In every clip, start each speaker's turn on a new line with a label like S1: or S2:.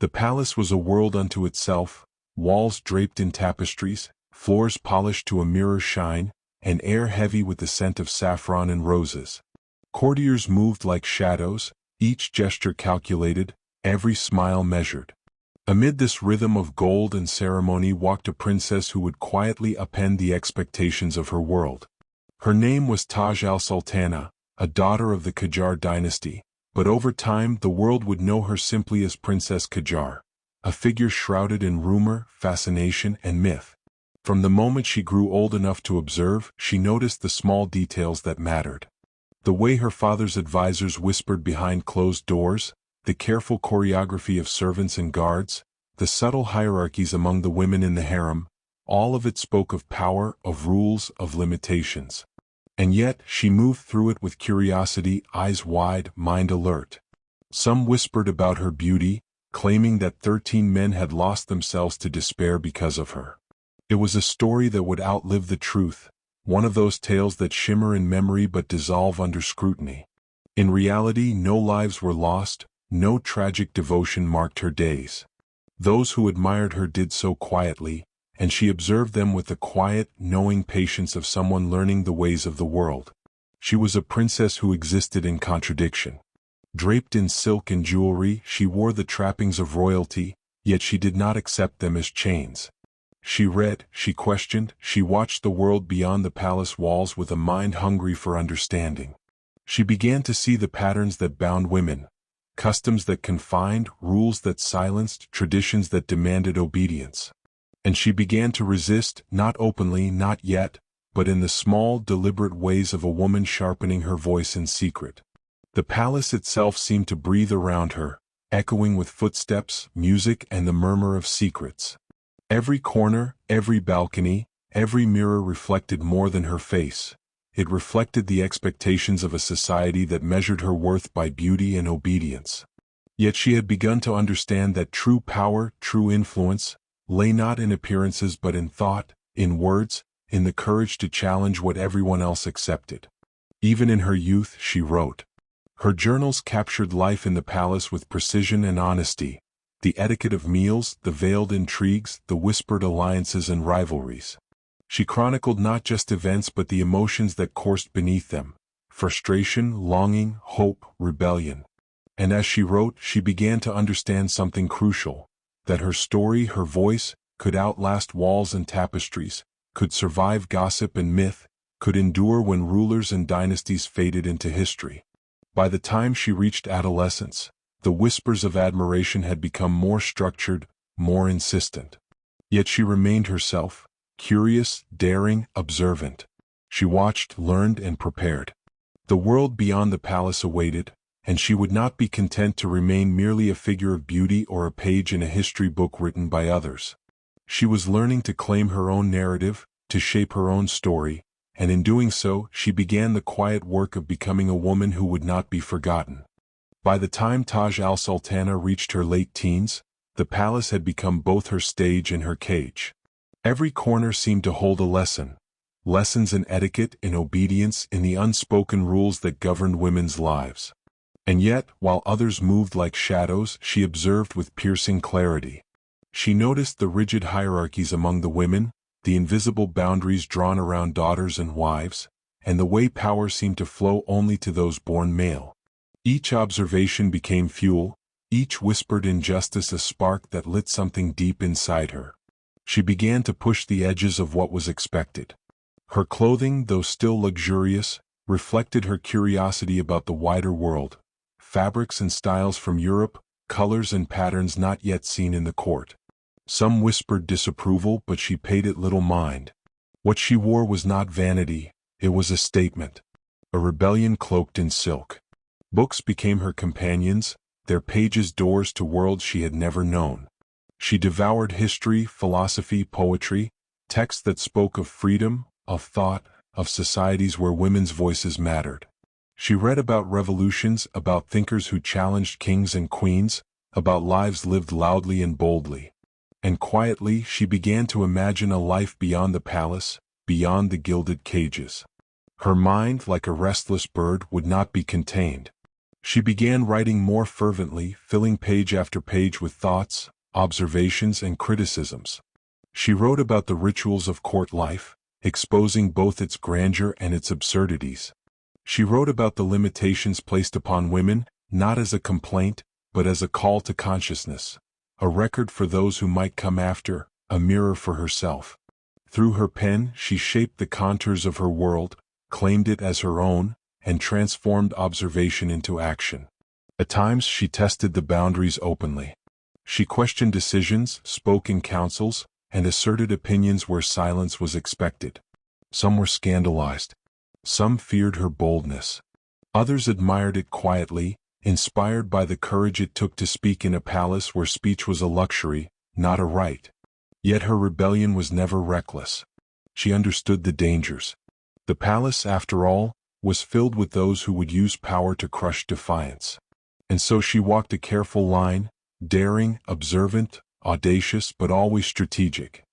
S1: The palace was a world unto itself, walls draped in tapestries, floors polished to a mirror shine, and air heavy with the scent of saffron and roses. Courtiers moved like shadows, each gesture calculated, every smile measured. Amid this rhythm of gold and ceremony walked a princess who would quietly upend the expectations of her world. Her name was al-Saltaneh, a daughter of the Qajar dynasty, but over time the world would know her simply as Princess Qajar, a figure shrouded in rumor, fascination, and myth. From the moment she grew old enough to observe, she noticed the small details that mattered. The way her father's advisors whispered behind closed doors, the careful choreography of servants and guards, the subtle hierarchies among the women in the harem, all of it spoke of power, of rules, of limitations. And yet, she moved through it with curiosity, eyes wide, mind alert. Some whispered about her beauty, claiming that 13 men had lost themselves to despair because of her. It was a story that would outlive the truth, one of those tales that shimmer in memory but dissolve under scrutiny. In reality, no lives were lost, no tragic devotion marked her days. Those who admired her did so quietly, and she observed them with the quiet, knowing patience of someone learning the ways of the world. She was a princess who existed in contradiction. Draped in silk and jewelry, she wore the trappings of royalty, yet she did not accept them as chains. She read, she questioned, she watched the world beyond the palace walls with a mind hungry for understanding. She began to see the patterns that bound women, customs that confined, rules that silenced, traditions that demanded obedience. And she began to resist, not openly, not yet, but in the small, deliberate ways of a woman sharpening her voice in secret. The palace itself seemed to breathe around her, echoing with footsteps, music, and the murmur of secrets. Every corner, every balcony, every mirror reflected more than her face. It reflected the expectations of a society that measured her worth by beauty and obedience. Yet she had begun to understand that true power, true influence, lay not in appearances but in thought, in words, in the courage to challenge what everyone else accepted. Even in her youth, she wrote. Her journals captured life in the palace with precision and honesty, the etiquette of meals, the veiled intrigues, the whispered alliances and rivalries. She chronicled not just events but the emotions that coursed beneath them, frustration, longing, hope, rebellion. And as she wrote, she began to understand something crucial, that her story, her voice, could outlast walls and tapestries, could survive gossip and myth, could endure when rulers and dynasties faded into history. By the time she reached adolescence, the whispers of admiration had become more structured, more insistent. Yet she remained herself, curious, daring, observant. She watched, learned, and prepared. The world beyond the palace awaited, and she would not be content to remain merely a figure of beauty or a page in a history book written by others. She was learning to claim her own narrative, to shape her own story, and in doing so, she began the quiet work of becoming a woman who would not be forgotten. By the time al-Saltaneh reached her late teens, the palace had become both her stage and her cage. Every corner seemed to hold a lesson. Lessons in etiquette, in obedience, in the unspoken rules that governed women's lives. And yet, while others moved like shadows, she observed with piercing clarity. She noticed the rigid hierarchies among the women, the invisible boundaries drawn around daughters and wives, and the way power seemed to flow only to those born male. Each observation became fuel, each whispered injustice a spark that lit something deep inside her. She began to push the edges of what was expected. Her clothing, though still luxurious, reflected her curiosity about the wider world, fabrics and styles from Europe, colors and patterns not yet seen in the court. Some whispered disapproval, but she paid it little mind. What she wore was not vanity, it was a statement, a rebellion cloaked in silk. Books became her companions, their pages doors to worlds she had never known. She devoured history, philosophy, poetry, texts that spoke of freedom, of thought, of societies where women's voices mattered. She read about revolutions, about thinkers who challenged kings and queens, about lives lived loudly and boldly. And quietly, she began to imagine a life beyond the palace, beyond the gilded cages. Her mind, like a restless bird, would not be contained. She began writing more fervently, filling page after page with thoughts, observations, and criticisms. She wrote about the rituals of court life, exposing both its grandeur and its absurdities. She wrote about the limitations placed upon women, not as a complaint, but as a call to consciousness, a record for those who might come after, a mirror for herself. Through her pen, she shaped the contours of her world, claimed it as her own, and transformed observation into action. At times she tested the boundaries openly. She questioned decisions, spoke in councils, and asserted opinions where silence was expected. Some were scandalized. Some feared her boldness. Others admired it quietly, inspired by the courage it took to speak in a palace where speech was a luxury, not a right. Yet her rebellion was never reckless. She understood the dangers. The palace, after all, was filled with those who would use power to crush defiance. And so she walked a careful line, daring, observant, audacious, but always strategic.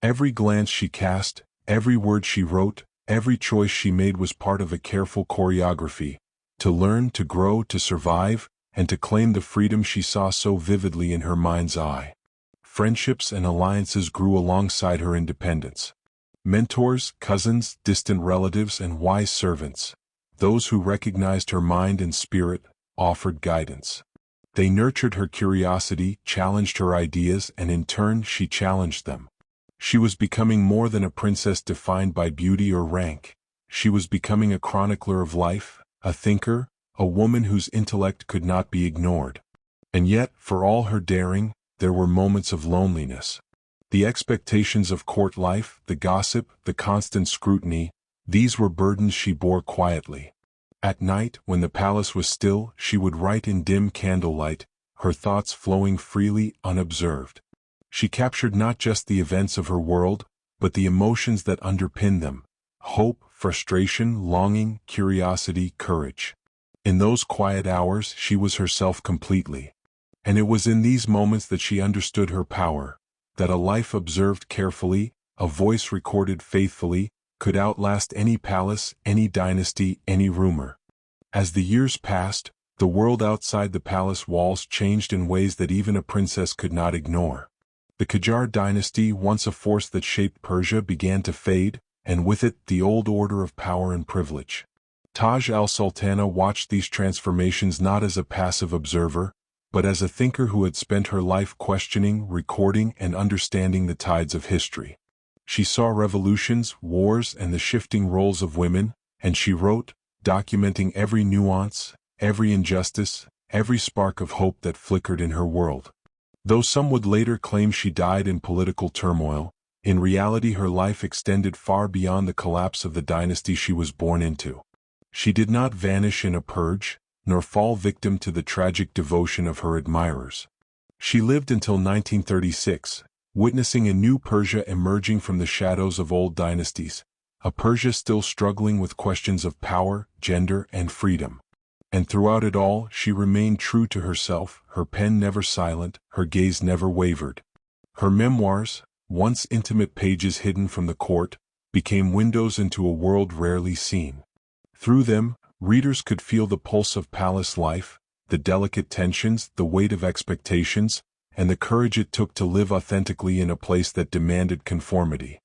S1: Every glance she cast, every word she wrote, every choice she made was part of a careful choreography, to learn, to grow, to survive, and to claim the freedom she saw so vividly in her mind's eye. Friendships and alliances grew alongside her independence. Mentors, cousins, distant relatives, and wise servants, those who recognized her mind and spirit, offered guidance. They nurtured her curiosity, challenged her ideas, and in turn she challenged them. She was becoming more than a princess defined by beauty or rank. She was becoming a chronicler of life, a thinker, a woman whose intellect could not be ignored. And yet, for all her daring, there were moments of loneliness. The expectations of court life, the gossip, the constant scrutiny, these were burdens she bore quietly. At night, when the palace was still, she would write in dim candlelight, her thoughts flowing freely, unobserved. She captured not just the events of her world, but the emotions that underpinned them: hope, frustration, longing, curiosity, courage. In those quiet hours, she was herself completely. And it was in these moments that she understood her power, that a life observed carefully, a voice recorded faithfully, could outlast any palace, any dynasty, any rumor. As the years passed, the world outside the palace walls changed in ways that even a princess could not ignore. The Qajar dynasty, once a force that shaped Persia, began to fade, and with it, the old order of power and privilege. al-Saltaneh watched these transformations not as a passive observer, but as a thinker who had spent her life questioning, recording, and understanding the tides of history. She saw revolutions, wars, and the shifting roles of women, and she wrote, documenting every nuance, every injustice, every spark of hope that flickered in her world. Though some would later claim she died in political turmoil, in reality her life extended far beyond the collapse of the dynasty she was born into. She did not vanish in a purge, nor fall victim to the tragic devotion of her admirers. She lived until 1936, witnessing a new Persia emerging from the shadows of old dynasties, a Persia still struggling with questions of power, gender, and freedom. And throughout it all, she remained true to herself, her pen never silent, her gaze never wavered. Her memoirs, once intimate pages hidden from the court, became windows into a world rarely seen. Through them, readers could feel the pulse of palace life, the delicate tensions, the weight of expectations, and the courage it took to live authentically in a place that demanded conformity.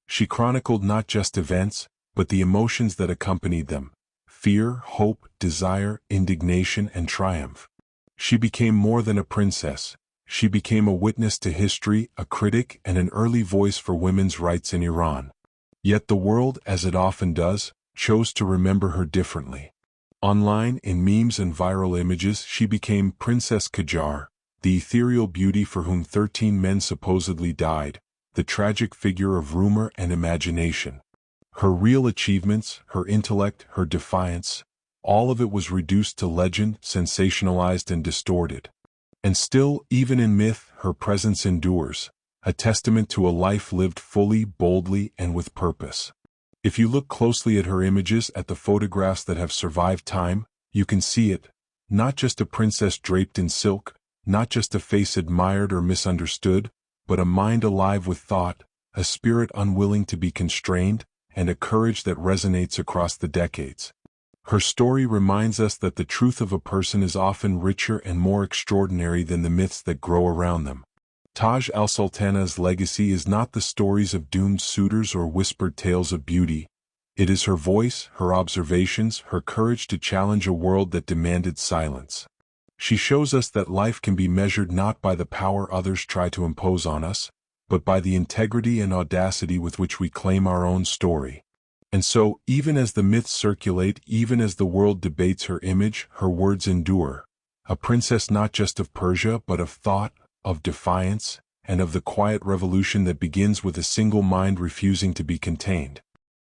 S1: She chronicled not just events, but the emotions that accompanied them: fear, hope, desire, indignation, and triumph. She became more than a princess. She became a witness to history, a critic, and an early voice for women's rights in Iran. Yet the world, as it often does, chose to remember her differently. Online, in memes and viral images, she became Princess Qajar, the ethereal beauty for whom 13 men supposedly died, the tragic figure of rumor and imagination. Her real achievements, her intellect, her defiance, all of it was reduced to legend, sensationalized and distorted. And still, even in myth, her presence endures, a testament to a life lived fully, boldly, and with purpose. If you look closely at her images, at the photographs that have survived time, you can see it: not just a princess draped in silk, not just a face admired or misunderstood, but a mind alive with thought, a spirit unwilling to be constrained, and a courage that resonates across the decades. Her story reminds us that the truth of a person is often richer and more extraordinary than the myths that grow around them. Taj al-Sultaneh's legacy is not the stories of doomed suitors or whispered tales of beauty. It is her voice, her observations, her courage to challenge a world that demanded silence. She shows us that life can be measured not by the power others try to impose on us, but by the integrity and audacity with which we claim our own story. And so, even as the myths circulate, even as the world debates her image, her words endure. A princess not just of Persia but of thought, of defiance, and of the quiet revolution that begins with a single mind refusing to be contained.